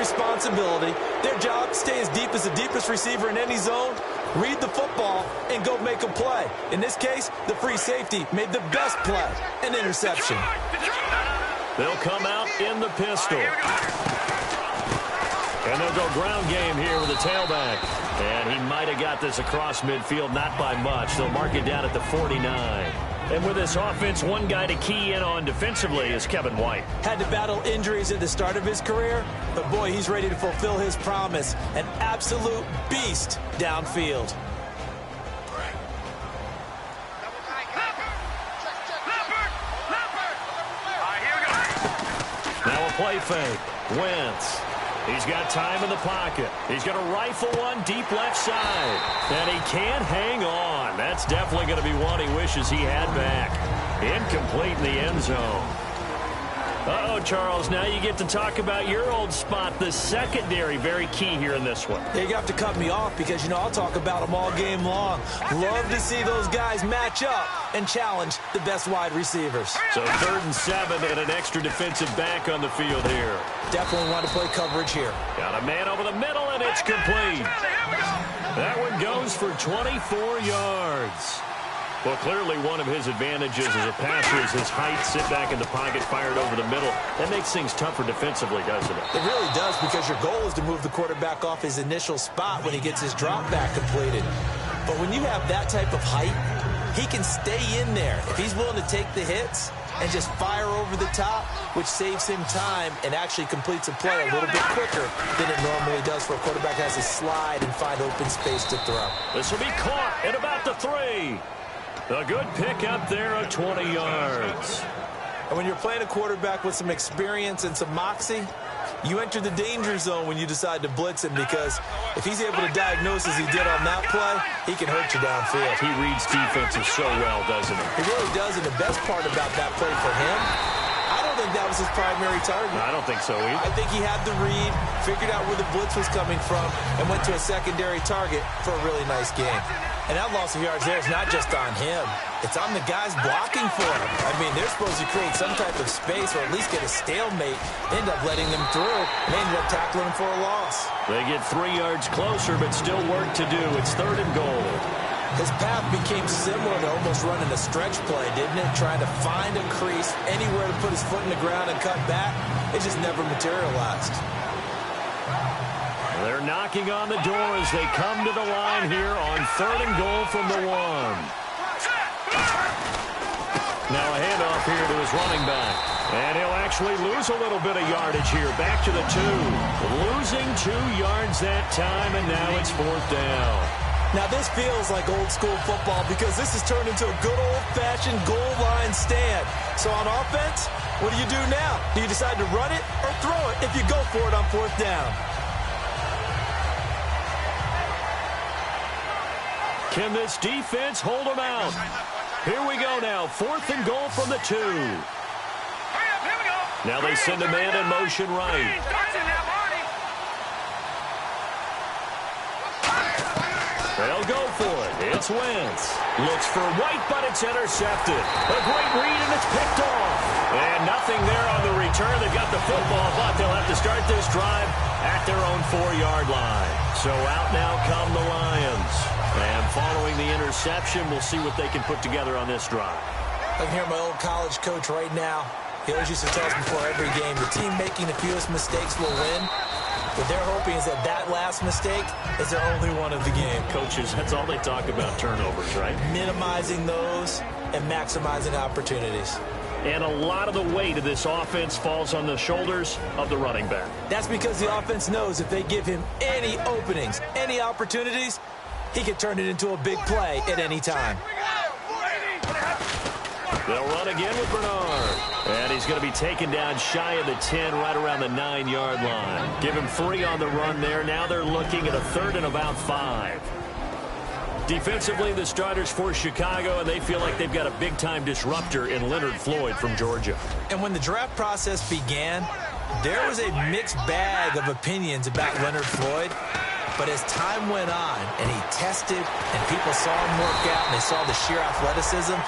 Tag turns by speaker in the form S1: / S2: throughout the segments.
S1: responsibility. Their job, stay as deep as the deepest receiver in any zone, read the football, and go make a play. In this case, the free safety made the best play, an interception.
S2: They'll come out in the pistol. And they'll go ground game here with the tailback. And he might have got this across midfield, not by much. They'll mark it down at the 49. And with this offense, one guy to key in on defensively is Kevin White.
S1: Had to battle injuries at the start of his career, but boy, he's ready to fulfill his promise. An absolute beast downfield.
S2: Now a play fake. Wentz. He's got time in the pocket. He's going to rifle one deep left side. And he can't hang on. That's definitely going to be one he wishes he had back. Incomplete in the end zone. Uh-oh, Charles, now you get to talk about your old spot, the secondary. Very key here in this one.
S1: You have to cut me off because, you know, I'll talk about them all game long. Love to see those guys match up and challenge the best wide receivers.
S2: So 3rd and 7 and an extra defensive back on the field here.
S1: Definitely want to play coverage here.
S2: Got a man over the middle, and it's complete. That one goes for 24 yards. Well, clearly one of his advantages as a passer is his height. Sit back in the pocket, fired over the middle. That makes things tougher defensively, doesn't it?
S1: It really does, because your goal is to move the quarterback off his initial spot when he gets his drop back completed. But when you have that type of height, he can stay in there if he's willing to take the hits and just fire over the top, which saves him time and actually completes a play a little bit quicker than it normally does for a quarterback that has to slide and find open space to throw.
S2: This will be caught at about the 3. A good pick up there of 20 yards.
S1: And when you're playing a quarterback with some experience and some moxie, you enter the danger zone when you decide to blitz him, because if he's able to diagnose as he did on that play, he can hurt you downfield.
S2: He reads defenses so well, doesn't he?
S1: He really does, and the best part about that play for him, I don't think that was his primary target.
S2: I don't think so either.
S1: I think he had the read, figured out where the blitz was coming from, and went to a secondary target for a really nice game. And that loss of yards there is not just on him. It's on the guys blocking for him. I mean, they're supposed to create some type of space or at least get a stalemate. They end up letting them through, and they ended up tackling him for a loss.
S2: They get 3 yards closer, but still work to do. It's 3rd and goal.
S1: His path became similar to almost running a stretch play, didn't it? Trying to find a crease, anywhere to put his foot in the ground and cut back. It just never materialized.
S2: They're knocking on the door as they come to the line here on 3rd and goal from the 1. Now a handoff here to his running back. And he'll actually lose a little bit of yardage here. Back to the 2. Losing 2 yards that time, and now it's 4th down.
S1: Now this feels like old school football, because this has turned into a good old-fashioned goal line stand. So on offense, what do you do now? Do you decide to run it or throw it if you go for it on 4th down?
S2: Can this defense hold them out? Here we go now. 4th and goal from the 2. Now they send a man in motion right. They'll go for it. It's Wentz. Looks for White, but it's intercepted. A great read, and it's picked off. And nothing there on the return. They've got the football, but they'll have to start this drive at their own 4-yard line. So out now come the Lions. And following the interception, we'll see what they can put together on this drive.
S1: I can hear my old college coach right now. He always used to tell us before every game, the team making the fewest mistakes will win. What they're hoping is that that last mistake is their only one of the game.
S2: Coaches, that's all they talk about, turnovers, right?
S1: Minimizing those and maximizing opportunities.
S2: And a lot of the weight of this offense falls on the shoulders of the running back.
S1: That's because the offense knows if they give him any openings, any opportunities, he can turn it into a big play at any time.
S2: They'll run again with Bernard. And he's going to be taken down shy of the 10, right around the 9-yard line. Give him 3 on the run there. Now they're looking at a 3rd and about 5. Defensively, the starters for Chicago, and they feel like they've got a big-time disruptor in Leonard Floyd from Georgia.
S1: And when the draft process began, there was a mixed bag of opinions about Leonard Floyd. But as time went on and he tested and people saw him work out and they saw the sheer athleticism,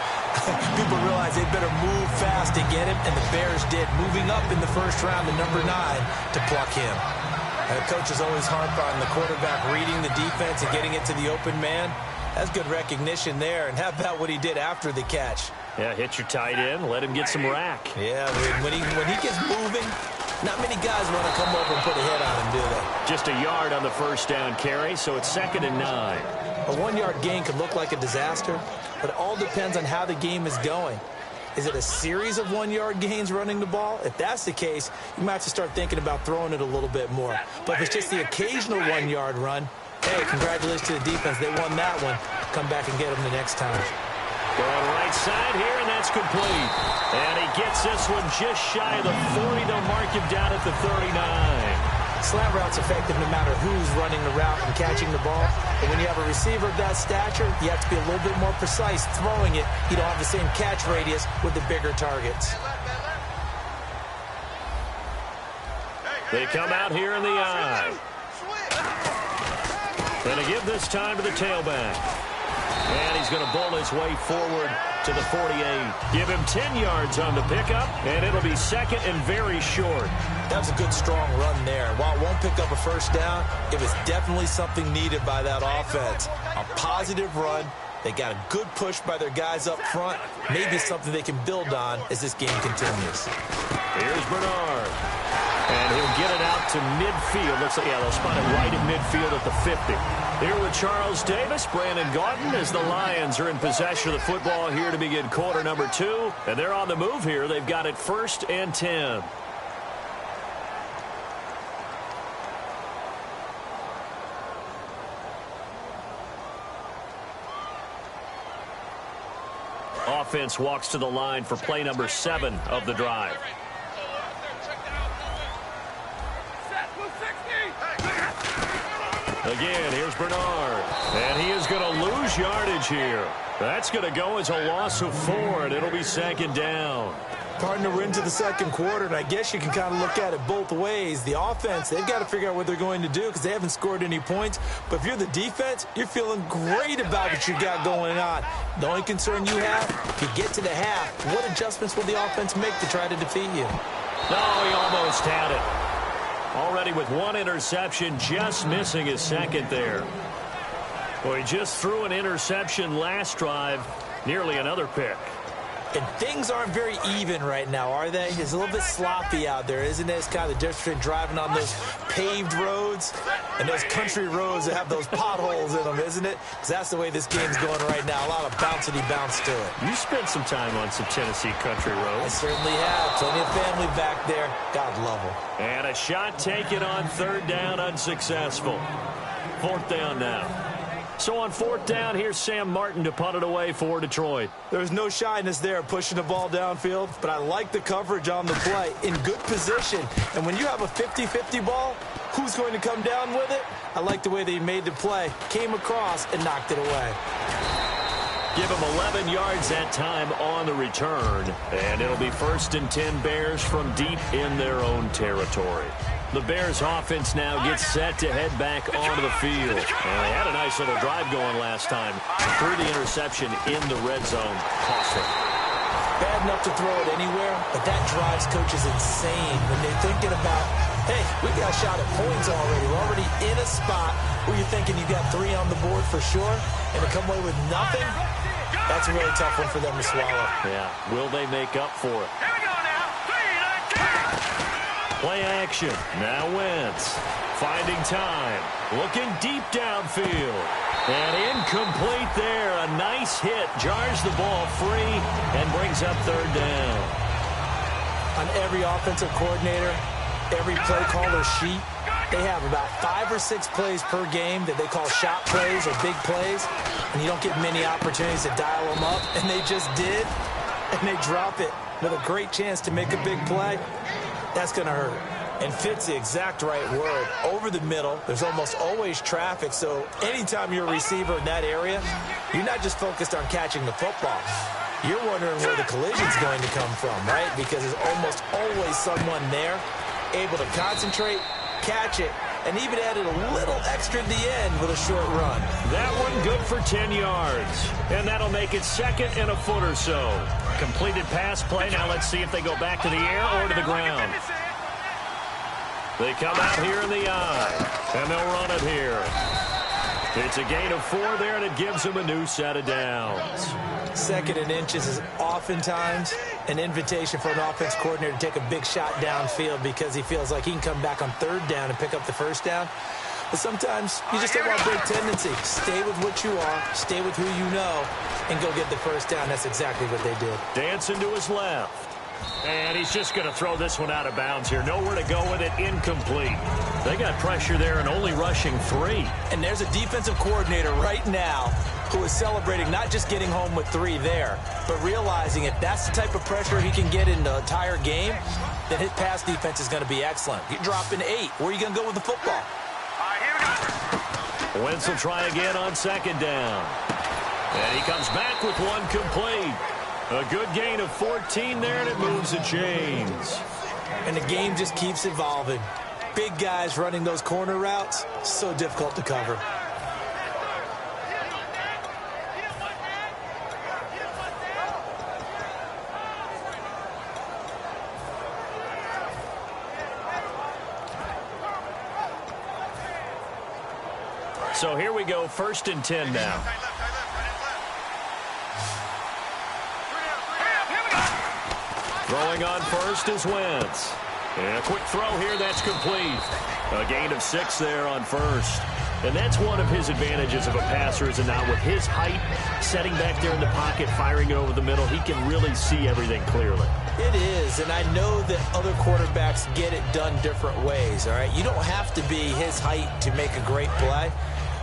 S1: people realized they better move fast to get him, and the Bears did, moving up in the 1st round to number 9 to pluck him. Coaches always harp on the quarterback reading the defense and getting it to the open man. That's good recognition there. And how about what he did after the catch?
S2: Yeah, hit your tight end, let him get some rack.
S1: Yeah, when he gets moving, not many guys want to come over and put a hit on him, do they?
S2: Just a yard on the first down carry, so it's 2nd and 9.
S1: A 1-yard gain could look like a disaster, but it all depends on how the game is going. Is it a series of 1-yard gains running the ball? If that's the case, you might have to start thinking about throwing it a little bit more. But if it's just the occasional 1-yard run, hey, congratulations to the defense. They won that one. Come back and get them the next time.
S2: Going right side here, and that's complete. And he gets this one just shy of the 40. They'll mark him down at the 39.
S1: Slant route's effective no matter who's running the route and catching the ball. But when you have a receiver of that stature, you have to be a little bit more precise throwing it. You don't have the same catch radius with the bigger targets.
S2: They come out here in the eye. And to give this time to the tailback. And he's going to bowl his way forward to the 48. Give him 10 yards on the pickup, and it'll be 2nd and very short.
S1: That was a good, strong run there. While it won't pick up a first down, it was definitely something needed by that offense. A positive run. They got a good push by their guys up front. Maybe something they can build on as this game continues.
S2: Here's Bernard. And he'll get it out to midfield. Looks like, yeah, they'll spot it right at midfield at the 50. Here with Charles Davis, Brandon Gaudin, as the Lions are in possession of the football here to begin quarter number 2. And they're on the move here. They've got it 1st and 10. Offense walks to the line for play number 7 of the drive. Again, here's Bernard. And he is going to lose yardage here. That's going to go as a loss of 4, and it'll be 2nd down.
S1: Partner, we're into the second quarter, and I guess you can kind of look at it both ways. The offense, they've got to figure out what they're going to do because they haven't scored any points. But if you're the defense, you're feeling great about what you got going on. The only concern you have, if you get to the half, what adjustments will the offense make to try to defeat you?
S2: No, he almost had it. Already with 1 interception, just missing his 2nd there. Well, he just threw an interception last drive, nearly another pick.
S1: And things aren't very even right now, are they? It's a little bit sloppy out there, isn't it? It's kind of the difference between driving on those paved roads and those country roads that have those potholes in them, isn't it? Because that's the way this game's going right now. A lot of bouncy bounce to it.
S2: You spent some time on some Tennessee country roads.
S1: I certainly have. Plenty of family back there. God love them.
S2: And a shot taken on 3rd down, unsuccessful. 4th down now. So on 4th down, here's Sam Martin to punt it away for Detroit.
S1: There's no shyness there pushing the ball downfield, but I like the coverage on the play. In good position. And when you have a 50-50 ball, who's going to come down with it? I like the way they made the play. Came across and knocked it away.
S2: Give them 11 yards that time on the return. And it'll be 1st and 10 Bears from deep in their own territory. The Bears offense now gets set to head back onto the field. And they had a nice little drive going last time. Through the interception in the red zone. Costly.
S1: Bad enough to throw it anywhere, but that drives coaches insane when they're thinking about, hey, we got a shot at points already. We're already in a spot where you're thinking you got 3 on the board for sure, and to come away with nothing, that's a really tough one for them to swallow.
S2: Yeah. Will they make up for it? Play action. Now Wentz. Finding time. Looking deep downfield. And incomplete there. A nice hit. Jars the ball free and brings up 3rd down.
S1: On every offensive coordinator, every play caller sheet, they have about 5 or 6 plays per game that they call shot plays or big plays. And you don't get many opportunities to dial them up. And they just did. And they drop it with a great chance to make a big play. That's going to hurt. And fit's the exact right word. Over the middle, there's almost always traffic. So anytime you're a receiver in that area, you're not just focused on catching the football. You're wondering where the collision's going to come from, right? Because there's almost always someone there able to concentrate, catch it, and even added a little extra at the end with a short run.
S2: That one good for 10 yards. And that'll make it 2nd and a foot or so. Completed pass play. Now let's see if they go back to the air or to the ground. They come out here in the I, and they'll run it here. It's a gain of 4 there, and it gives them a new set of downs.
S1: 2nd and inches is oftentimes an invitation for an offense coordinator to take a big shot downfield because he feels like he can come back on 3rd down and pick up the 1st down. But sometimes you just don't want big tendency. Stay with what you are, stay with who you know, and go get the 1st down. That's exactly what they did.
S2: Dancing to his left. And he's just going to throw this one out of bounds here. Nowhere to go with it, incomplete. They got pressure there and only rushing 3.
S1: And there's a defensive coordinator right now who is celebrating not just getting home with 3 there, but realizing if that's the type of pressure he can get in the entire game, then his pass defense is going to be excellent. You're dropping 8. Where are you going to go with the football?
S2: Wentz will try again on 2nd down. And he comes back with 1 complete. A good gain of 14 there, and it moves the chains.
S1: And the game just keeps evolving. Big guys running those corner routes, so difficult to cover.
S2: So here we go, 1st and 10 now. Throwing on first is Wentz. And a quick throw here, that's complete. A gain of 6 there on 1st. And that's one of his advantages of a passer, is now with his height, setting back there in the pocket, firing it over the middle, he can really see everything clearly.
S1: It is, and I know that other quarterbacks get it done different ways, all right? You don't have to be his height to make a great play.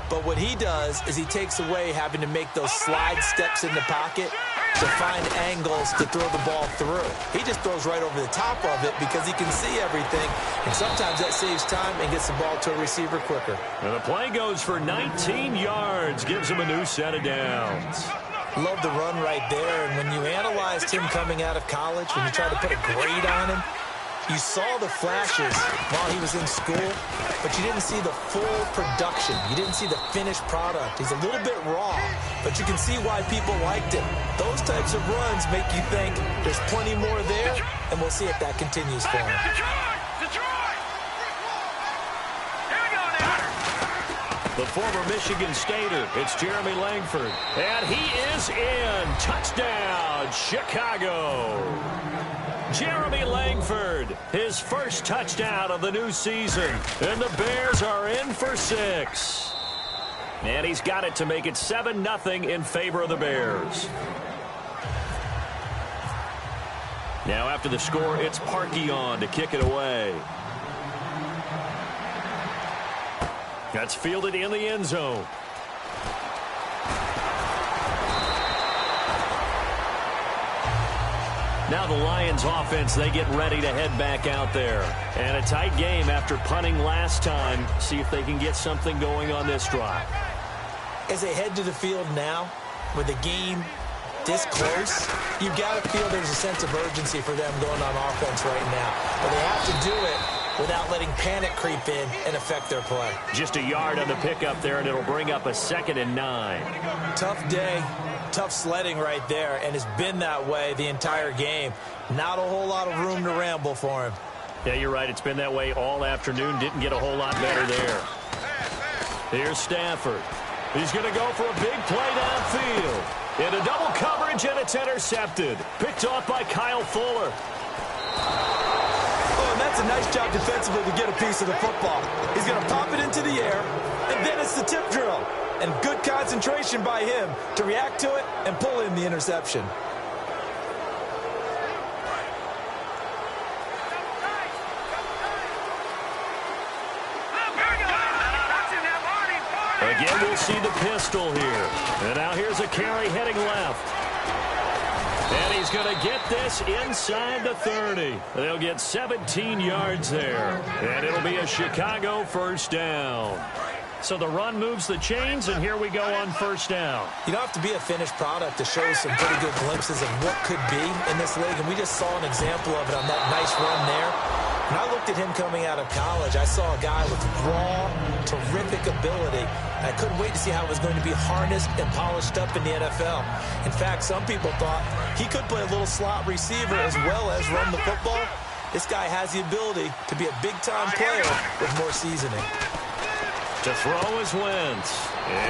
S1: But what he does is he takes away having to make those slide steps in the pocket to find angles to throw the ball through. He just throws right over the top of it because he can see everything, and sometimes that saves time and gets the ball to a receiver quicker.
S2: And the play goes for 19 yards, gives him a new set of downs.
S1: Love the run right there, and when you analyzed him coming out of college, when you tried to put a grade on him, you saw the flashes while he was in school, but you didn't see the full production. You didn't see the finished product. He's a little bit raw, but you can see why people liked him. Those types of runs make you think there's plenty more there, and we'll see if that continues for him.
S2: The former Michigan Stater, it's Jeremy Langford. And he is in. Touchdown, Chicago. Jeremy Langford, his first touchdown of the new season. And the Bears are in for 6. And he's got it to make it 7-0 in favor of the Bears. Now after the score, it's Parkey on to kick it away. That's fielded in the end zone. Now the Lions offense, they get ready to head back out there. And a tight game after punting last time. See if they can get something going on this drive.
S1: As they head to the field now, with the game this close, you've got to feel there's a sense of urgency for them going on offense right now. But they have to do it without letting panic creep in and affect their play.
S2: Just a yard on the pickup there, and it'll bring up a 2nd and 9.
S1: Tough day, tough sledding right there, and it's been that way the entire game. Not a whole lot of room to ramble for him.
S2: Yeah, you're right. It's been that way all afternoon. Didn't get a whole lot better there. Here's Stafford. He's going to go for a big play downfield. Into double coverage, and it's intercepted. Picked off by Kyle Fuller.
S1: Oh, and that's a nice job defensively to get a piece of the football. He's going to pop it into the air, and then it's the tip drill. And good concentration by him to react to it and pull in the interception.
S2: Again, we'll see the pistol here. And now here's a carry heading left. And he's going to get this inside the 30. They'll get 17 yards there. And it'll be a Chicago first down. So the run moves the chains, and here we go on first down.
S1: You don't have to be a finished product to show some pretty good glimpses of what could be in this league, and we just saw an example of it on that nice run there. When I looked at him coming out of college, I saw a guy with raw, terrific ability. And I couldn't wait to see how it was going to be harnessed and polished up in the NFL. In fact, some people thought he could play a little slot receiver as well as run the football. This guy has the ability to be a big-time player with more seasoning.
S2: To throw is Wentz.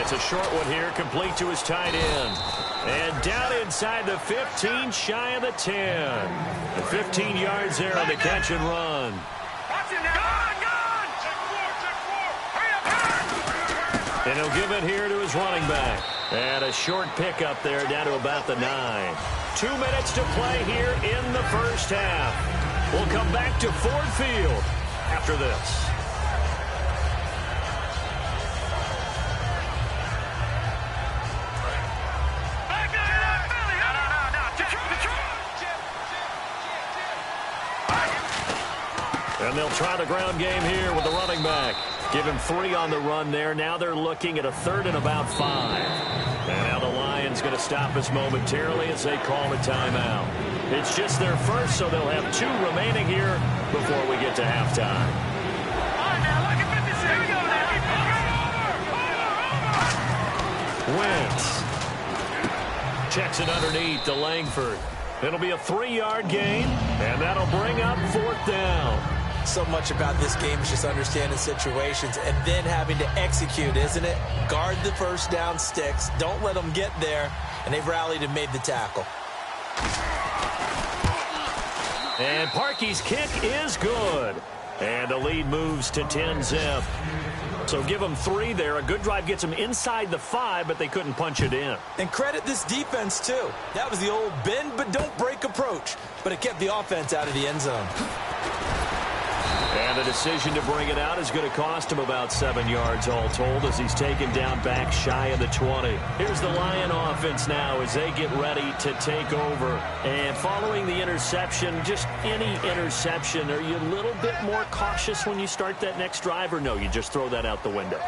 S2: It's a short one here, complete to his tight end. And down inside the 15, shy of the 10. And 15 yards there on the catch and run. And he'll give it here to his running back. And a short pickup there down to about the 9. 2 minutes to play here in the first half. We'll come back to Ford Field after this. And they'll try the ground game here with the running back. Give him 3 on the run there. Now they're looking at a 3rd and about 5. And now the Lions going to stop us momentarily as they call a timeout. It's just their first, so they'll have 2 remaining here before we get to halftime. Wentz checks it underneath to Langford. It'll be a 3-yard gain, and that'll bring up 4th down.
S1: So much about this game is just understanding situations and then having to execute, isn't it? Guard the first down sticks. Don't let them get there. And they've rallied and made the tackle.
S2: And Parkey's kick is good. And the lead moves to 10-zip. So give them 3 there. A good drive gets them inside the 5, but they couldn't punch it in.
S1: And credit this defense, too. That was the old bend but don't break approach. But it kept the offense out of the end zone.
S2: And the decision to bring it out is going to cost him about 7 yards all told as he's taken down back shy of the 20. Here's the Lion offense now as they get ready to take over. And following the interception, just any interception, are you a little bit more cautious when you start that next drive, or no, you just throw that out the window?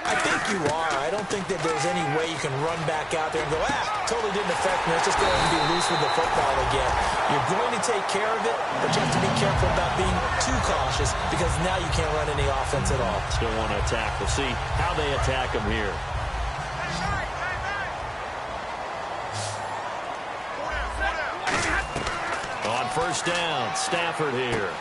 S1: I think you are. I don't think that there's any way you can run back out there and go, totally didn't affect me. Let's just go ahead and be loose with the football again. You're going to take care of it, but you have to be careful about being too cautious because now you can't run any offense at all.
S2: Still want to attack. We'll see how they attack him here. On first down, Stafford here.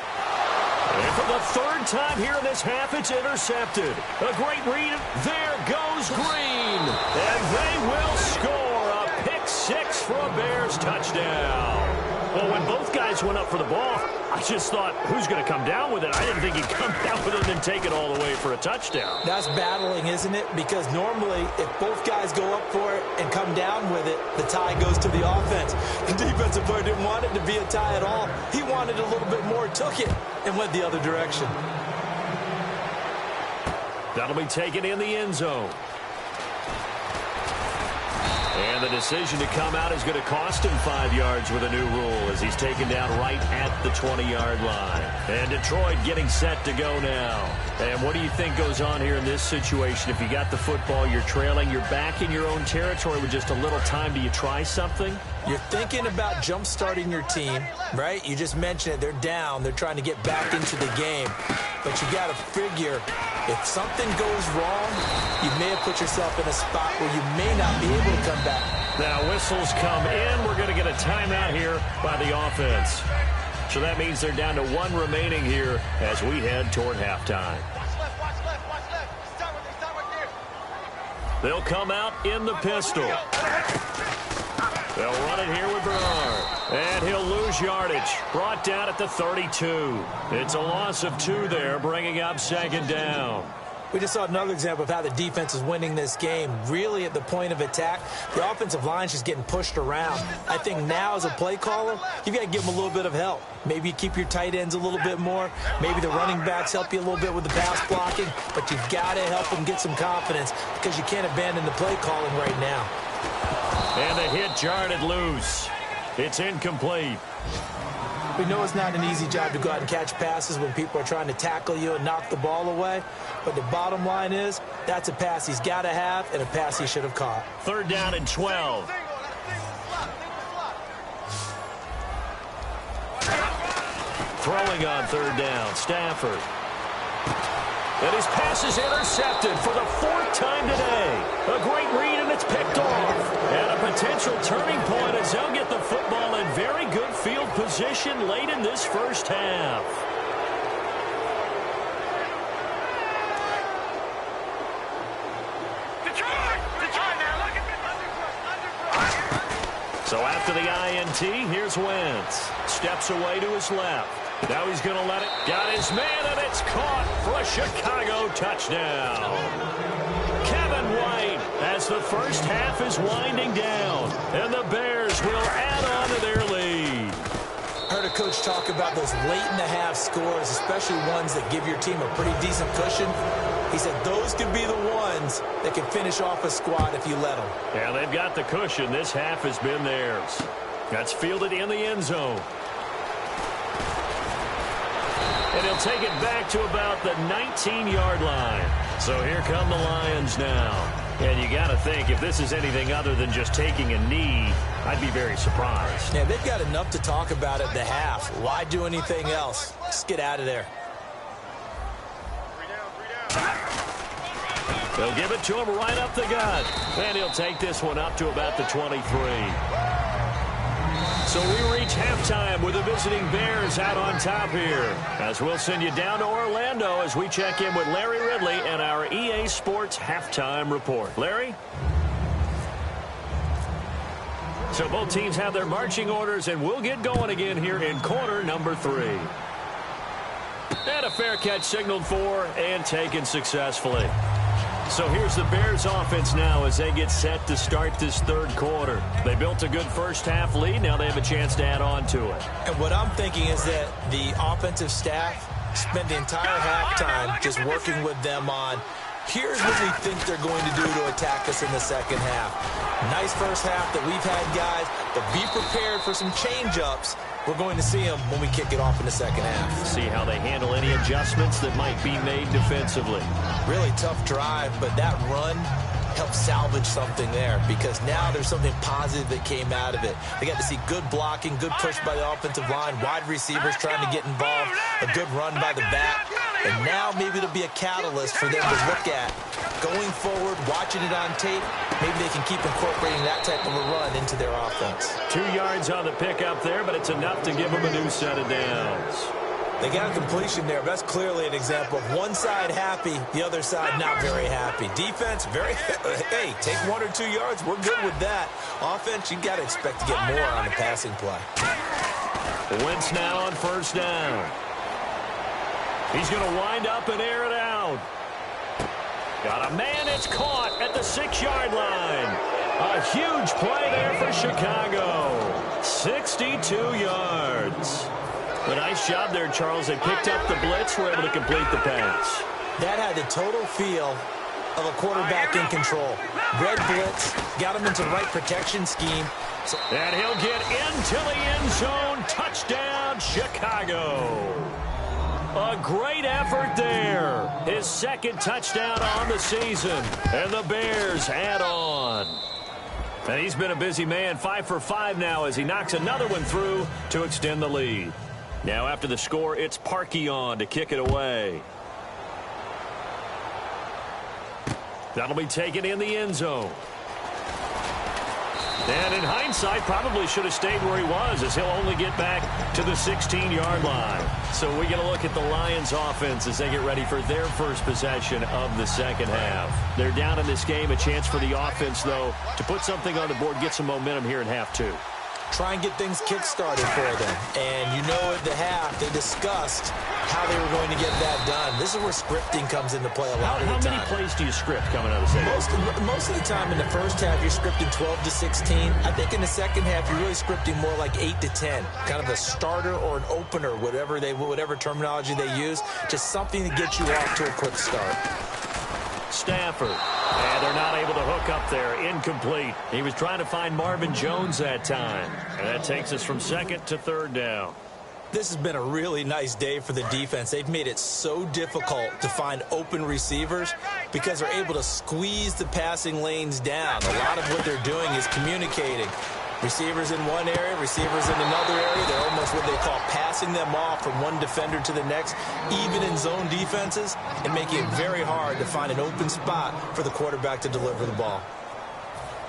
S2: And for the 3rd time here in this half, it's intercepted. A great read. There goes Green. And they will score a pick-6 for a Bears touchdown. Well, when both guys went up for the ball, I just thought, who's going to come down with it? I didn't think he'd come down with it and then take it all the way for a touchdown.
S1: That's battling, isn't it? Because normally, if both guys go up for it and come down with it, the tie goes to the offense. The defensive player didn't want it to be a tie at all. He wanted a little bit more, took it, and went the other direction.
S2: That'll be taken in the end zone. And the decision to come out is going to cost him 5 yards with a new rule as he's taken down right at the 20-yard line. And Detroit getting set to go now. And what do you think goes on here in this situation? If you got the football, you're trailing, you're back in your own territory with just a little time. Do you try something?
S1: You're thinking about jump-starting your team, right? You just mentioned it. They're down. They're trying to get back into the game. But you got to figure, if something goes wrong, you may have put yourself in a spot where you may not be able to come back.
S2: Now whistles come in. We're going to get a timeout here by the offense. So that means they're down to 1 remaining here as we head toward halftime. They'll come out in the pistol. They'll run it here with Bernard. And he'll lose yardage. Brought down at the 32. It's a loss of 2 there, bringing up 2nd down.
S1: We just saw another example of how the defense is winning this game. Really at the point of attack, the offensive line's just getting pushed around. I think now as a play caller, you've got to give them a little bit of help. Maybe you keep your tight ends a little bit more. Maybe the running backs help you a little bit with the pass blocking. But you've got to help them get some confidence because you can't abandon the play calling right now.
S2: And the hit jarred it loose. It's incomplete.
S1: We know it's not an easy job to go out and catch passes when people are trying to tackle you and knock the ball away. But the bottom line is, that's a pass he's got to have and a pass he should have caught.
S2: 3rd down and 12. Throwing on 3rd down, Stafford. And his pass is intercepted for the 4th time today. A great read, and it's picked off. And a potential turning point as they'll get the football in very good field position late in this first half. So after the INT, here's Wentz. Steps away to his left. Now he's going to let it. Got his man, and it's caught for a Chicago touchdown. Kevin White, as the first half is winding down, and the Bears will add on to their lead.
S1: I heard a coach talk about those late-in-the-half scores, especially ones that give your team a pretty decent cushion. He said those could be the ones that can finish off a squad if you let them.
S2: Yeah, they've got the cushion. This half has been theirs. That's fielded in the end zone. And he'll take it back to about the 19-yard line. So here come the Lions now. And you got to think, if this is anything other than just taking a knee, I'd be very surprised.
S1: Yeah, they've got enough to talk about at the half. Why do anything else? Just get out of there.
S2: They'll give it to him right up the gut. And he'll take this one up to about the 23. So we reach halftime with the visiting Bears out on top here. As we'll send you down to Orlando as we check in with Larry Ridley and our EA Sports Halftime Report. Larry? So both teams have their marching orders, and we'll get going again here in quarter number 3. And a fair catch signaled for and taken successfully. So here's the Bears offense now as they get set to start this third quarter. They built a good first half lead. Now they have a chance to add on to it.
S1: And what I'm thinking is that the offensive staff spent the entire halftime just working with them on, here's what we think they're going to do to attack us in the second half. Nice first half that we've had, guys, but be prepared for some change-ups. We're going to see them when we kick it off in the second half.
S2: See how they handle any adjustments that might be made defensively.
S1: Really tough drive, but that run helped salvage something there because now there's something positive that came out of it. They got to see good blocking, good push by the offensive line, wide receivers trying to get involved, a good run by the back, and now maybe it'll be a catalyst for them to look at going forward, watching it on tape. Maybe they can keep incorporating that type of a run into their offense.
S2: 2 yards on the pickup there, but it's enough to give them a new set of downs.
S1: They got a completion there, but that's clearly an example of one side happy, the other side not very happy. Defense, hey, take 1 or 2 yards, we're good with that. Offense, you got to expect to get more on the passing play.
S2: Wentz now on first down. He's going to wind up and air it out. Got a man, it's caught at the 6-yard line. A huge play there for Chicago. 62 yards. A nice job there, Charles. They picked up the blitz, were able to complete the pass.
S1: That had the total feel of a quarterback in control. Red blitz, got him into the right protection scheme.
S2: And he'll get into the end zone. Touchdown, Chicago. A great effort there. His second touchdown on the season. And the Bears add on. And he's been a busy man, 5 for 5 now as he knocks another one through to extend the lead. Now after the score, it's Parkey on to kick it away. That'll be taken in the end zone. And in hindsight, probably should have stayed where he was as he'll only get back to the 16-yard line. So we get a look at the Lions offense as they get ready for their first possession of the second half. They're down in this game. A chance for the offense, though, to put something on the board, get some momentum here in half 2.
S1: Try and get things kick-started for them. And you know at the half, they discussed how they were going to get that done. This is where scripting comes into play a lot of the time.
S2: How many plays do you script coming out of the second?
S1: Most of the time in the first half, you're scripting 12 to 16. I think in the second half, you're really scripting more like 8 to 10. Kind of a starter or an opener, whatever terminology they use. Just something to get you off to a quick start.
S2: Stafford. And they're not able to hook up there. Incomplete. He was trying to find Marvin Jones that time. And that takes us from second to third down.
S1: This has been a really nice day for the defense. They've made it so difficult to find open receivers because they're able to squeeze the passing lanes down. A lot of what they're doing is communicating. Receivers in one area, receivers in another area. They're almost what they call passing them off from one defender to the next, even in zone defenses, and making it very hard to find an open spot for the quarterback to deliver the ball.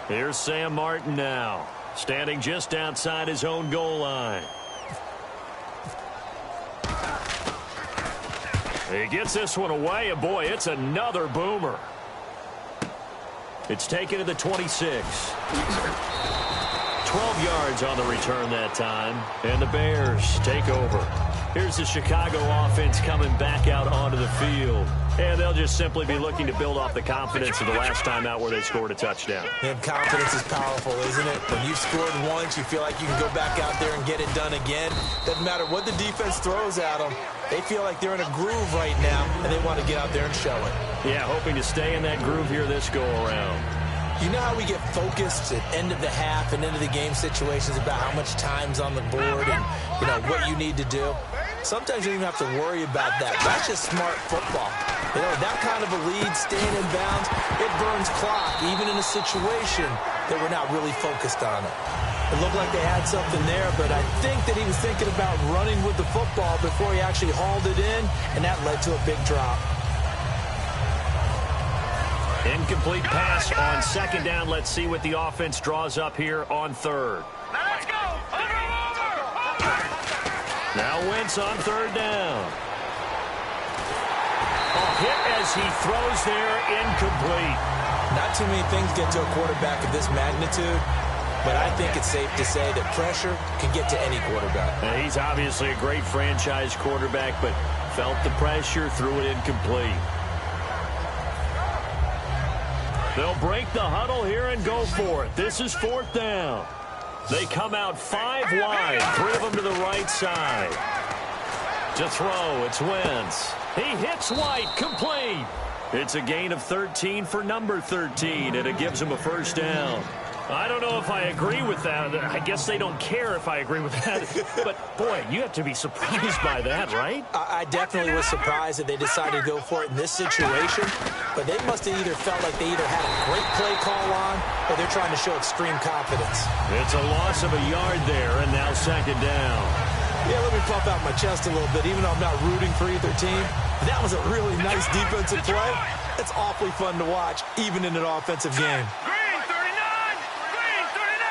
S2: Here's Sam Martin now, standing just outside his own goal line. He gets this one away, and boy, it's another boomer. It's taken to the 26. 12 yards on the return that time, and the Bears take over. Here's the Chicago offense coming back out onto the field. And they'll just simply be looking to build off the confidence of the last time out where they scored a touchdown.
S1: And confidence is powerful, isn't it? When you've scored once, you feel like you can go back out there and get it done again. Doesn't matter what the defense throws at them. They feel like they're in a groove right now, and they want to get out there and show it.
S2: Yeah, hoping to stay in that groove here this go-around.
S1: You know how we get focused at end of the half and into the game situations about how much time's on the board and, what you need to do? Sometimes you don't even have to worry about that. That's just smart football. That kind of a lead, staying in bounds, it burns clock, even in a situation that we're not really focused on it. It looked like they had something there, but I think that he was thinking about running with the football before he actually hauled it in, and that led to a big drop.
S2: Incomplete pass on second down. Let's see what the offense draws up here on third.
S3: Now let's go. Over.
S2: Now Wentz on third down. A hit as he throws there, incomplete.
S1: Not too many things get to a quarterback of this magnitude, but I think it's safe to say that pressure can get to any quarterback.
S2: He's obviously a great franchise quarterback, but felt the pressure, threw it incomplete. They'll break the huddle here and go for it. This is fourth down. They come out 5 wide, 3 of them to the right side. To throw, it's Wentz. He hits White, complete. It's a gain of 13 for number 13, and it gives him a first down. I don't know if I agree with that. I guess they don't care if I agree with that. But, boy, you have to be surprised by that, right?
S1: I definitely was surprised that they decided to go for it in this situation. But they must have either felt like they either had a great play call on or they're trying to show extreme confidence.
S2: It's a loss of a yard there, and now second down.
S1: Yeah, let me puff out my chest a little bit, even though I'm not rooting for either team. That was a really nice defensive play. It's awfully fun to watch, even in an offensive game.
S3: Green 39. Green 39.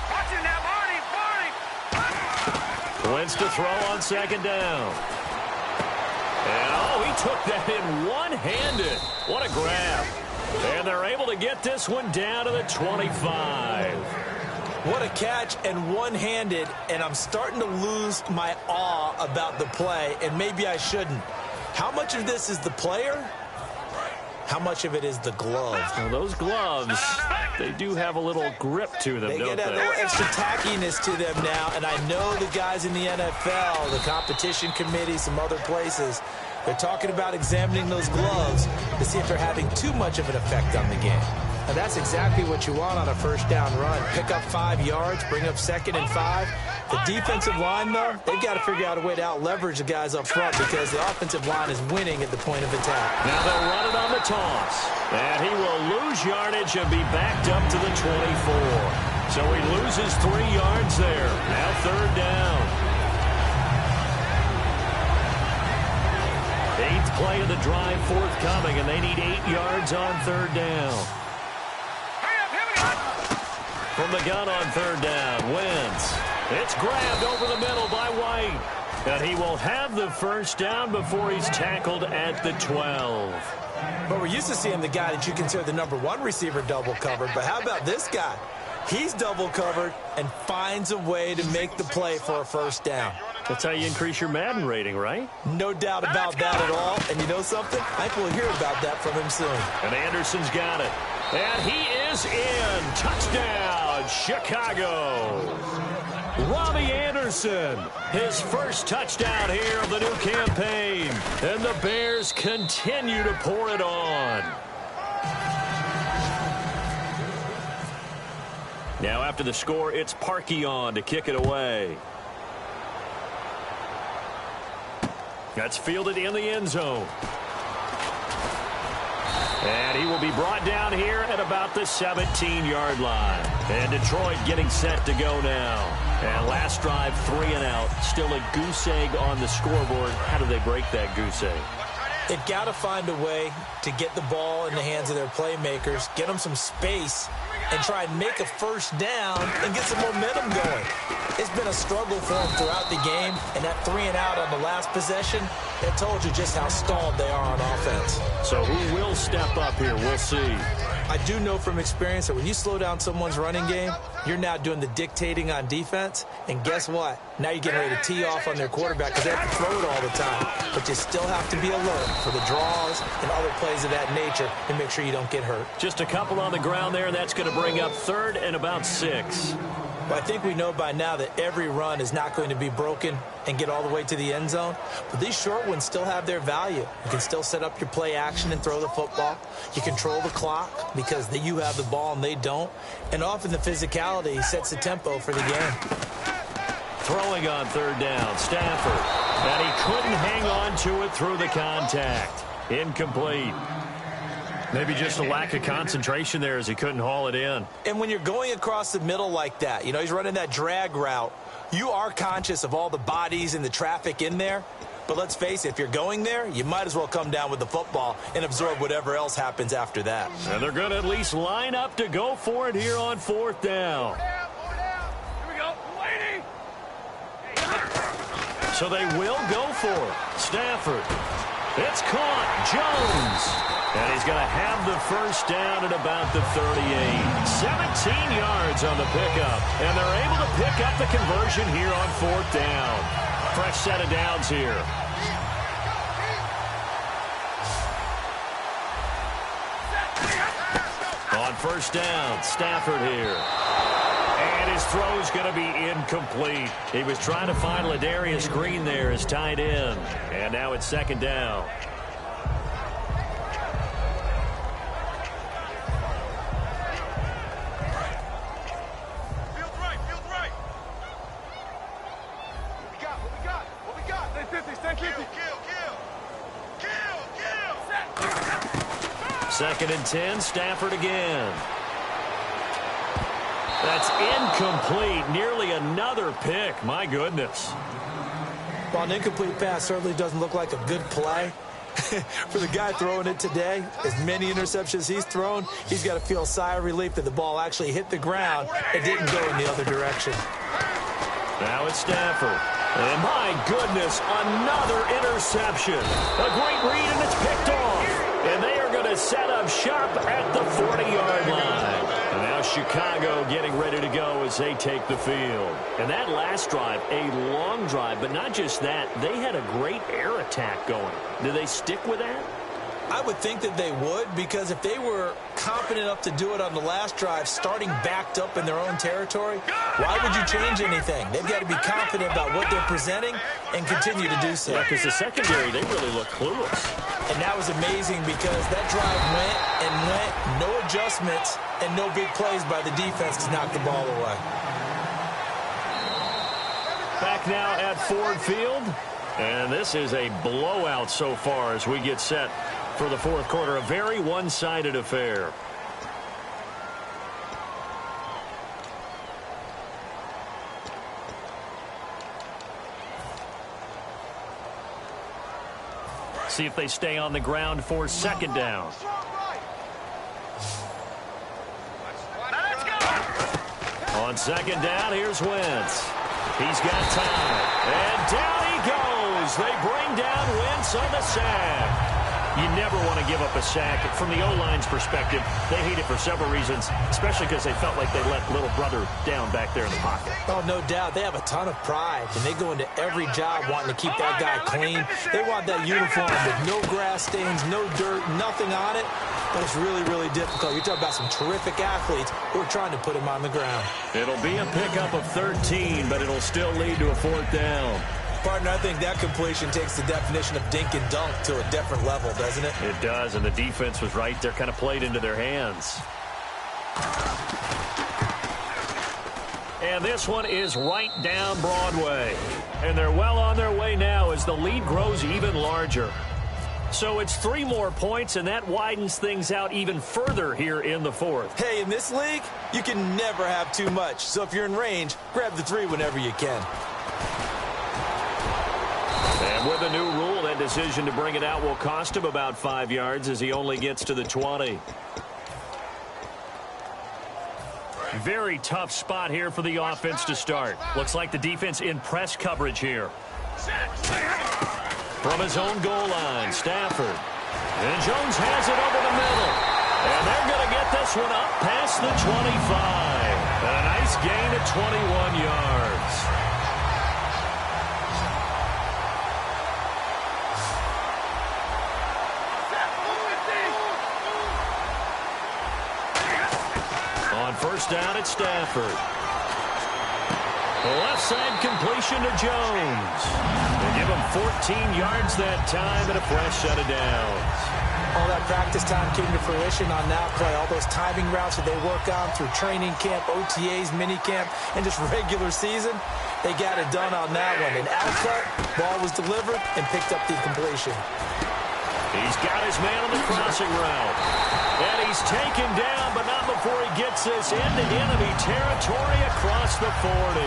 S3: Watching that, Marty.
S2: Wentz to throw on second down. And, he took that in one-handed. What a grab. And they're able to get this one down to the 25.
S1: What a catch and one-handed, and I'm starting to lose my awe about the play, and maybe I shouldn't. How much of this is the player? How much of it is the glove?
S2: Well, those gloves, they do have a little grip to them, don't
S1: They get a little extra tackiness to them now, and I know the guys in the NFL, the competition committee, some other places, they're talking about examining those gloves to see if they're having too much of an effect on the game. And that's exactly what you want on a first down run. Pick up 5 yards, bring up 2nd and 5. The defensive line, though, they've got to figure out a way to out-leverage the guys up front because the offensive line is winning at the point of attack.
S2: Now they'll run it on the toss. And he will lose yardage and be backed up to the 24. So he loses 3 yards there. Now third down. 8th play of the drive forthcoming, and they need 8 yards on third down. From the gun on third down, Wentz. It's grabbed over the middle by White. And he will have the first down before he's tackled at the 12.
S1: But we're used to seeing the guy that you consider the number 1 receiver double covered. But how about this guy? He's double covered and finds a way to make the play for a first down.
S2: That's how you increase your Madden rating, right?
S1: No doubt about that at all. And you know something? I think we'll hear about that from him soon.
S2: And Anderson's got it. And he is in. Touchdown, Chicago. Robbie Anderson, his first touchdown here of the new campaign. And the Bears continue to pour it on. Now after the score, it's Parkey on to kick it away. That's fielded in the end zone. And he will be brought down here at about the 17-yard line. And Detroit getting set to go now. And last drive, 3 and out. Still a goose egg on the scoreboard. How do they break that goose egg?
S1: They've got to find a way to get the ball in the hands of their playmakers, get them some space, and try and make a first down and get some momentum going. It's been a struggle for them throughout the game, and that 3-and-out on the last possession, it told you just how stalled they are on offense.
S2: So who will step up here? We'll see.
S1: I do know from experience that when you slow down someone's running game, you're now doing the dictating on defense. And guess what? Now you're getting ready to tee off on their quarterback because they have to throw it all the time. But you still have to be alert for the draws and other plays of that nature and make sure you don't get hurt.
S2: Just a couple on the ground there, and that's going to bring up 3rd and about 6.
S1: Well, I think we know by now that every run is not going to be broken and get all the way to the end zone. But these short ones still have their value. You can still set up your play action and throw the football. You control the clock because you have the ball and they don't. And often the physicality sets the tempo for the game.
S2: Throwing on 3rd down, Stafford. And he couldn't hang on to it through the contact. Incomplete. Maybe just a lack of concentration there as he couldn't haul it in.
S1: And when you're going across the middle like that, you know, he's running that drag route, you are conscious of all the bodies and the traffic in there. But let's face it, if you're going there, you might as well come down with the football and absorb whatever else happens after that.
S2: And they're going to at least line up to go for it here on 4th down.
S3: Here we go. Waiting.
S2: So they will go for it. Stafford. It's caught. Jones. And he's going to have the first down at about the 38. 17 yards on the pickup. And they're able to pick up the conversion here on 4th down. Fresh set of downs here. On 1st down, Stafford here. And his throw's going to be incomplete. He was trying to find Ladarius Green there as tight end. And now it's 2nd down. Second and 10, Stafford again. That's incomplete. Nearly another pick. My goodness.
S1: Well, an incomplete pass certainly doesn't look like a good play. For the guy throwing it today, as many interceptions he's thrown, he's got to feel a sigh of relief that the ball actually hit the ground and didn't go in the other direction.
S2: Now it's Stafford. And my goodness, another interception. A great read, and it's picked off. And they are going to set up shop at the 40-yard line. And now Chicago getting ready to go as they take the field. And that last drive, a long drive, but not just that, they had a great air attack going. Do they stick with that?
S1: I would think that they would, because if they were confident enough to do it on the last drive, starting backed up in their own territory, why would you change anything? They've got to be confident about what they're presenting and continue to do so.
S2: Yeah, because the secondary, they really look clueless.
S1: And that was amazing because that drive went and went, no adjustments, and no big plays by the defense to knock the ball away.
S2: Back now at Ford Field. And this is a blowout so far as we get set for the 4th quarter. A very one-sided affair. See if they stay on the ground for 2nd down.
S3: Let's go.
S2: On 2nd down, here's Wentz. He's got time. And down he goes. They bring down Wentz on the sack. You never want to give up a sack. From the O-line's perspective, they hate it for several reasons, especially because they felt like they let little brother down back there in the pocket.
S1: Oh, no doubt. They have a ton of pride, and they go into every job wanting to keep that guy clean. They want that uniform with no grass stains, no dirt, nothing on it. But it's really, really difficult. You're talking about some terrific athletes who are trying to put him on the ground.
S2: It'll be a pickup of 13, but it'll still lead to a 4th down.
S1: Partner, I think that completion takes the definition of dink and dunk to a different level, doesn't it?
S2: It does, and the defense was right there, kind of played into their hands. And this one is right down Broadway. And they're well on their way now as the lead grows even larger. So it's 3 more points, and that widens things out even further here in the 4th.
S1: Hey, in this league, you can never have too much. So if you're in range, grab the 3 whenever you can.
S2: And with a new rule, that decision to bring it out will cost him about 5 yards as he only gets to the 20. Very tough spot here for the offense to start. Looks like the defense in press coverage here. From his own goal line, Stafford. And Jones has it over the middle. And they're going to get this one up past the 25. A nice gain of 21 yards. On first down, it's Stafford. The left side completion to Jones. They give him 14 yards that time and a fresh set of downs.
S1: All that practice time came to fruition on that play. All those timing routes that they work on through training camp, OTAs, minicamp, and just regular season, they got it done on that one. An outcut, ball was delivered, and picked up the completion.
S2: He's got his man on the crossing route. And he's taken down, but not before he gets this into enemy territory across the 40.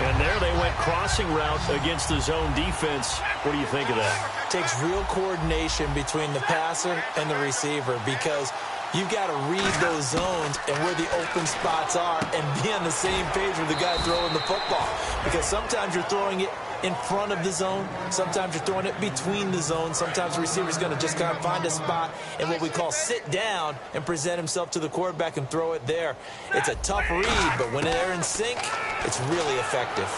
S2: And there they went crossing route against the zone defense. What do you think of that?
S1: Takes real coordination between the passer and the receiver because you've got to read those zones and where the open spots are and be on the same page with the guy throwing the football. Because sometimes you're throwing it in front of the zone. Sometimes you're throwing it between the zones. Sometimes the receiver's going to just kind of find a spot and what we call sit down and present himself to the quarterback and throw it there. It's a tough read, but when they're in sync, it's really effective.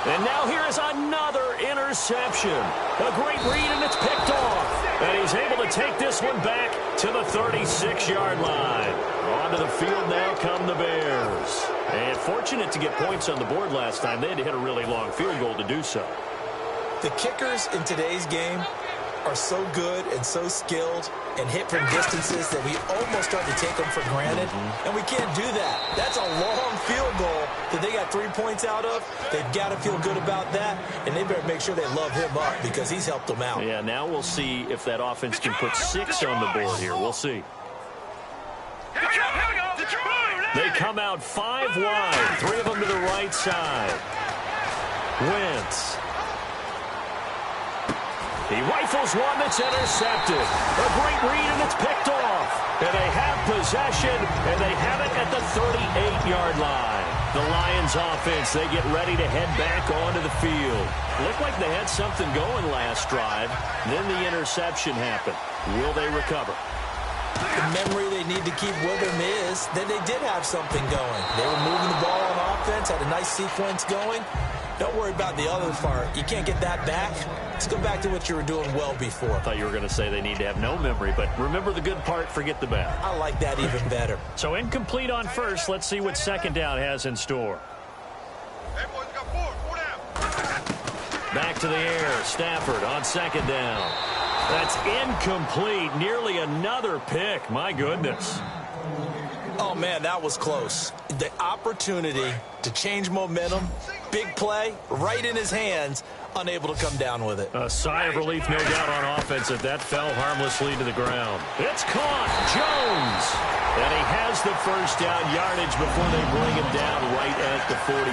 S2: And now here is another interception. A great read, and it's picked off. And he's able to take this one back to the 36-yard line. Onto the field now come the Bears. And fortunate to get points on the board last time. They had to hit a really long field goal to do so.
S1: The kickers in today's game are so good and so skilled and hit from distances that we almost start to take them for granted. And we can't do that. That's a long field goal that they got 3 points out of. They've got to feel good about that, and they better make sure they love him up because he's helped them out.
S2: Yeah, now we'll see if that offense can put 6 on the board here. We'll see. They come out 5 wide, 3 of them to the right side. Wentz. He rifles one that's intercepted. A great read, and it's picked off. And they have possession, and they have it at the 38-yard line. The Lions offense, they get ready to head back onto the field. Looked like they had something going last drive. Then the interception happened. Will they recover?
S1: The memory they need to keep with them is that they did have something going. They were moving the ball on offense, had a nice sequence going. Don't worry about the other part. You can't get that back. Let's go back to what you were doing well before.
S2: I thought you were going to say they need to have no memory, but remember the good part, forget the bad.
S1: I like that even better.
S2: So incomplete on first. Let's see what second down has in store.
S3: Hey, boys, got 4 down.
S2: Back to the air. Stafford on second down. That's incomplete. Nearly another pick. My goodness.
S1: Oh, man, that was close. The opportunity to change momentum, big play, right in his hands, unable to come down with it.
S2: A sigh of relief, no doubt, on offense that fell harmlessly to the ground. It's caught. Jones. And he has the first down yardage before they bring him down right at the 45.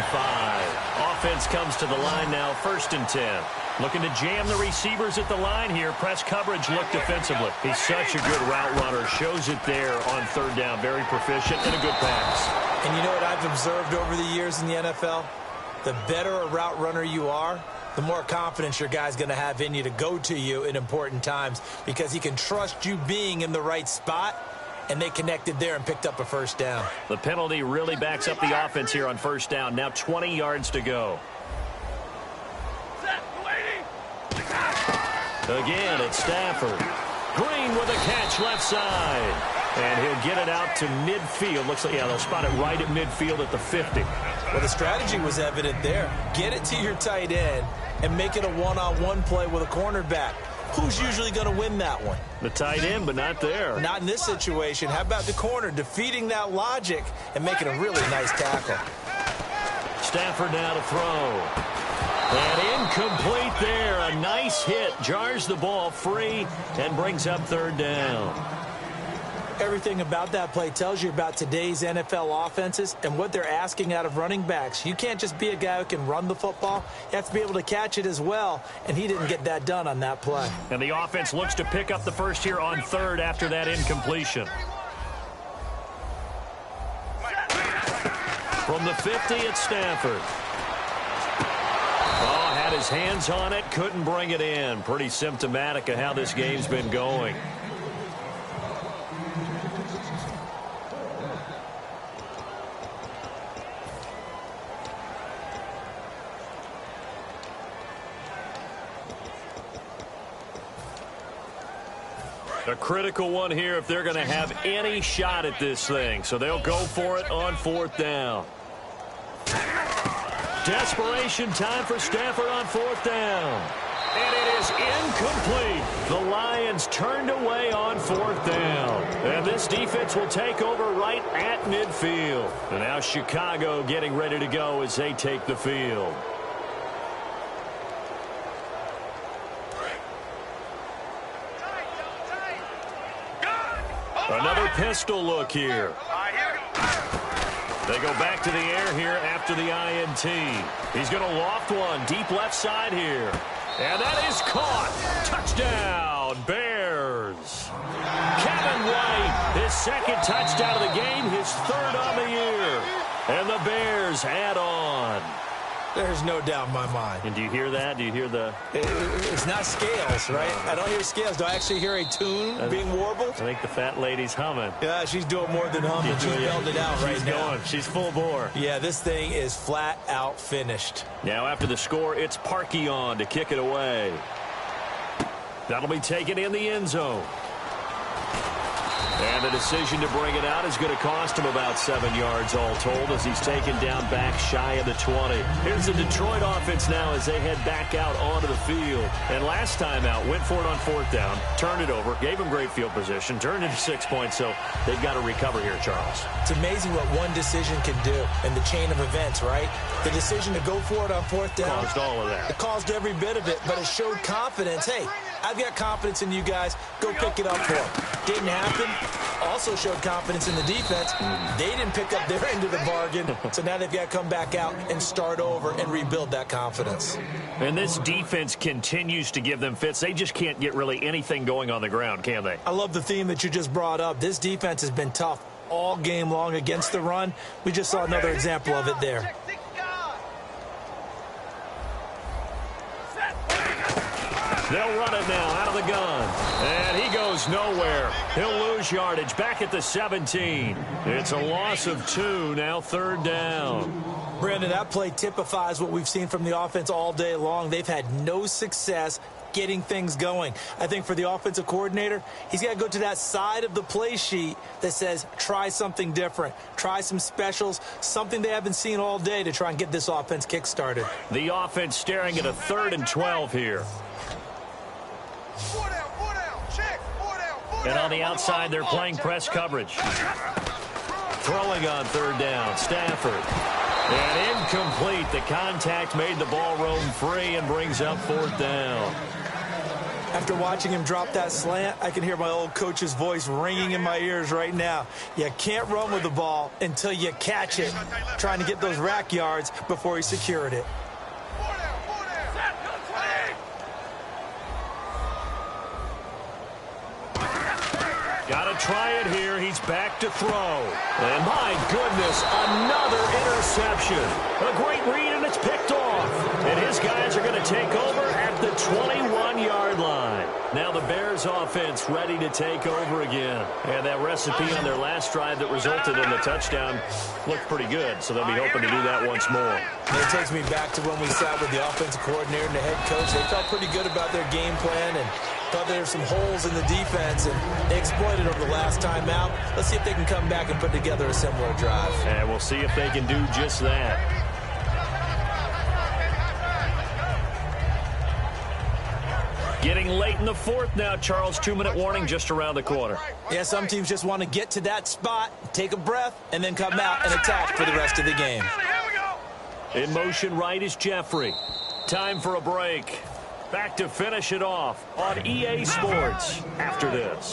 S2: Offense comes to the line now, 1st and 10. Looking to jam the receivers at the line here. Press coverage look defensively. He's such a good route runner. Shows it there on 3rd down. Very proficient and a good pass.
S1: And you know what I've observed over the years in the NFL? The better a route runner you are, the more confidence your guy's going to have in you to go to you in important times because he can trust you being in the right spot, and they connected there and picked up a first down.
S2: The penalty really backs up the offense here on 1st down. Now 20 yards to go. Again, it's Stafford. Green with a catch left side. And he'll get it out to midfield. Looks like, yeah, they'll spot it right at midfield at the 50.
S1: Well, the strategy was evident there. Get it to your tight end and make it a one-on-one play with a cornerback. Who's usually going to win that one?
S2: The tight end, but not there.
S1: Not in this situation. How about the corner defeating that logic and making a really nice tackle?
S2: Stafford now to throw. And incomplete there. A nice hit. Jars the ball free and brings up 3rd down.
S1: Everything about that play tells you about today's NFL offenses and what they're asking out of running backs. You can't just be a guy who can run the football. You have to be able to catch it as well, and he didn't get that done on that play.
S2: And the offense looks to pick up the first here on 3rd after that incompletion. From the 50, it's Stafford. Oh, had his hands on it, couldn't bring it in. Pretty symptomatic of how this game's been going. A critical one here if they're going to have any shot at this thing. So they'll go for it on 4th down. Desperation time for Stafford on 4th down. And it is incomplete. The Lions turned away on 4th down. And this defense will take over right at midfield. And now Chicago getting ready to go as they take the field. Another pistol look here. They go back to the air here after the INT. He's going to loft one deep left side here. And that is caught. Touchdown, Bears. Kevin White, his 2nd touchdown of the game, his 3rd on the year. And the Bears add on.
S1: There's no doubt in my mind.
S2: And do you hear that? Do you hear the...
S1: It's not scales, right? I don't hear scales. Do I actually hear a tune being warbled?
S2: I think the fat lady's humming.
S1: Yeah, she's doing more than humming. She's yelled it out right now.
S2: She's full bore.
S1: Yeah, this thing is flat out finished.
S2: Now after the score, it's Parkey on to kick it away. That'll be taken in the end zone. And the decision to bring it out is going to cost him about 7 yards all told as he's taken down back shy of the 20. Here's the Detroit offense now as they head back out onto the field. And last time out, went for it on 4th down, turned it over, gave him great field position, turned into 6 points, so they've got to recover here, Charles.
S1: It's amazing what one decision can do in the chain of events, right? The decision to go for it on 4th down.
S2: Caused all of that.
S1: It caused every bit of it, but it showed confidence. Hey, I've got confidence in you guys. Go pick it up for them. Didn't happen. Also showed confidence in the defense. They didn't pick up their end of the bargain, so now they've got to come back out and start over and rebuild that confidence.
S2: And this defense continues to give them fits. They just can't get really anything going on the ground, can they?
S1: I love the theme that you just brought up. This defense has been tough all game long against the run. We just saw another example of it there.
S2: They'll run it now out of the gun. And he goes nowhere. He'll lose yardage back at the 17. It's a loss of 2, now 3rd down.
S1: Brandon, that play typifies what we've seen from the offense all day long. They've had no success getting things going. I think for the offensive coordinator, he's got to go to that side of the play sheet that says try something different, try some specials, something they haven't seen all day to try and get this offense kick-started.
S2: The offense staring at a 3rd and 12 here. And on the outside, they're playing press coverage. Throwing on 3rd down, Stafford. And incomplete. The contact made the ball roam free and brings up 4th down.
S1: After watching him drop that slant, I can hear my old coach's voice ringing in my ears right now. You can't run with the ball until you catch it. Trying to get those rack yards before he secured it.
S2: Got to try it here. He's back to throw. And my goodness, another interception. A great read, and it's picked off. And his guys are going to take over at the 21-yard line. Now the Bears offense ready to take over again. And that recipe on their last drive that resulted in the touchdown looked pretty good. So they'll be hoping to do that once more.
S1: It takes me back to when we sat with the offensive coordinator and the head coach. They felt pretty good about their game plan and thought there were some holes in the defense, and they exploited over the last time out. Let's see if they can come back and put together a similar drive.
S2: And we'll see if they can do just that. Getting late in the 4th now, Charles. 2-minute warning just around the corner.
S1: Yeah, some teams just want to get to that spot, take a breath, and then come out and attack for the rest of the game.
S2: In motion right is Jeffrey. Time for a break. Back to finish it off on EA Sports after this.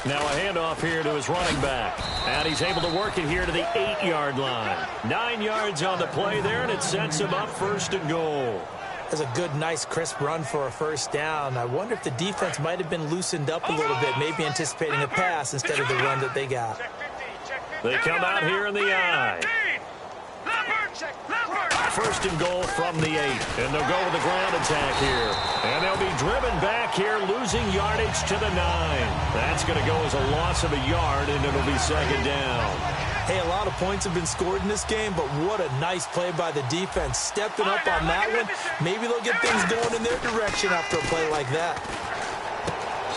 S2: Now a handoff here to his running back. And he's able to work it here to the 8-yard line. 9 yards on the play there, and it sets him up 1st and goal.
S1: That's a good, nice, crisp run for a first down. I wonder if the defense might have been loosened up a little bit, maybe anticipating a pass instead of the run that they got.
S2: They come out here in the I. First and goal from the 8. And they'll go with the ground attack here. And they'll be driven back here, losing yardage to the 9. That's going to go as a loss of a yard, and it'll be second down.
S1: Hey, a lot of points have been scored in this game, but what a nice play by the defense. Stepping up on that one, maybe they'll get things going in their direction after a play like that.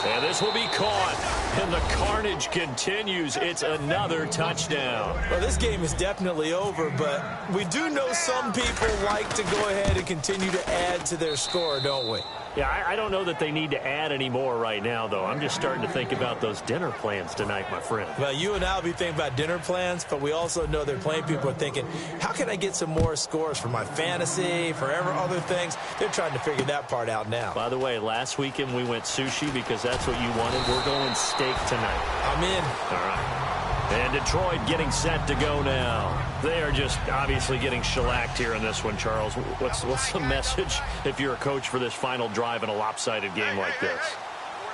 S2: And this will be caught. And the carnage continues. It's another touchdown.
S1: Well, this game is definitely over, but we do know some people like to go ahead and continue to add to their score, don't we?
S2: Yeah, I don't know that they need to add any more right now, though. I'm just starting to think about those dinner plans tonight, my friend.
S1: Well, you and I will be thinking about dinner plans, but we also know they're playing people are thinking, how can I get some more scores for my fantasy, for other things? They're trying to figure that part out now.
S2: By the way, last weekend we went sushi because that's what you wanted. We're going steak tonight.
S1: I'm in.
S2: All right. And Detroit getting set to go now. They are just obviously getting shellacked here in this one, Charles. What's the message if you're a coach for this final drive in a lopsided game like this?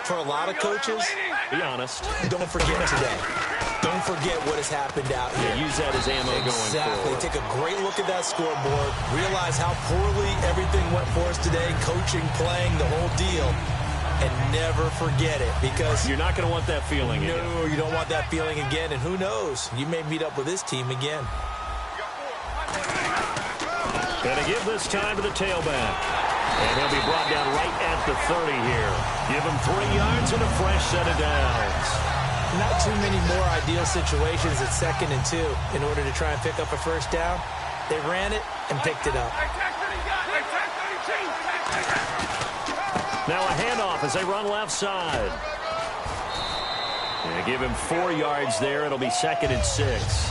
S1: For a lot of coaches,
S2: be honest.
S1: Don't forget today. Don't forget what has happened out here.
S2: Yeah, use that as ammo going forward.
S1: Take a great look at that scoreboard. Realize how poorly everything went for us today. Coaching, playing, the whole deal. And never forget it, because
S2: you're not going to want that feeling again.
S1: No, you don't want that feeling again. And who knows? You may meet up with this team again.
S2: Going to give this time to the tailback. And he'll be brought down right at the 30 here. Give him 3 yards and a fresh set of downs.
S1: Not too many more ideal situations at 2nd and 2 in order to try and pick up a first down. They ran it and picked it up.
S2: Now a handoff as they run left side. And give him 4 yards there. It'll be 2nd and 6.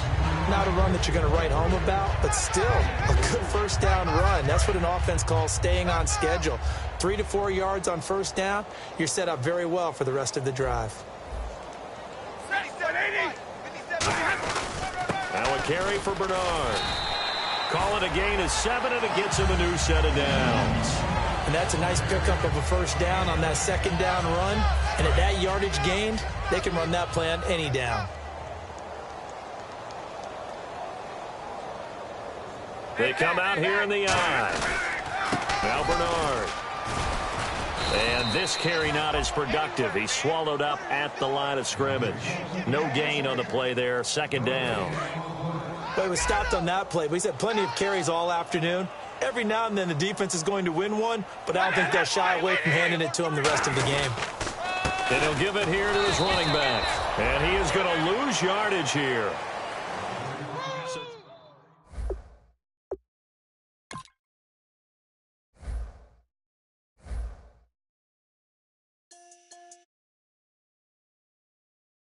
S1: Not a run that you're going to write home about, but still a good first down run. That's what an offense calls staying on schedule. 3 to 4 yards on first down, you're set up very well for the rest of the drive.
S2: Now a carry for Bernard. Call it a gain of 7, and it gets him a new set of downs.
S1: And that's a nice pickup of a first down on that 2nd down run. And at that yardage gained, they can run that play on any down.
S2: They come out here in the I. Now Bernard. And this carry not as productive. He's swallowed up at the line of scrimmage. No gain on the play there. 2nd down.
S1: But he was stopped on that play. But he's had plenty of carries all afternoon. Every now and then the defense is going to win one, but I don't think they'll shy away from handing it to him the rest of the game.
S2: And he'll give it here to his running back. And he is going to lose yardage here.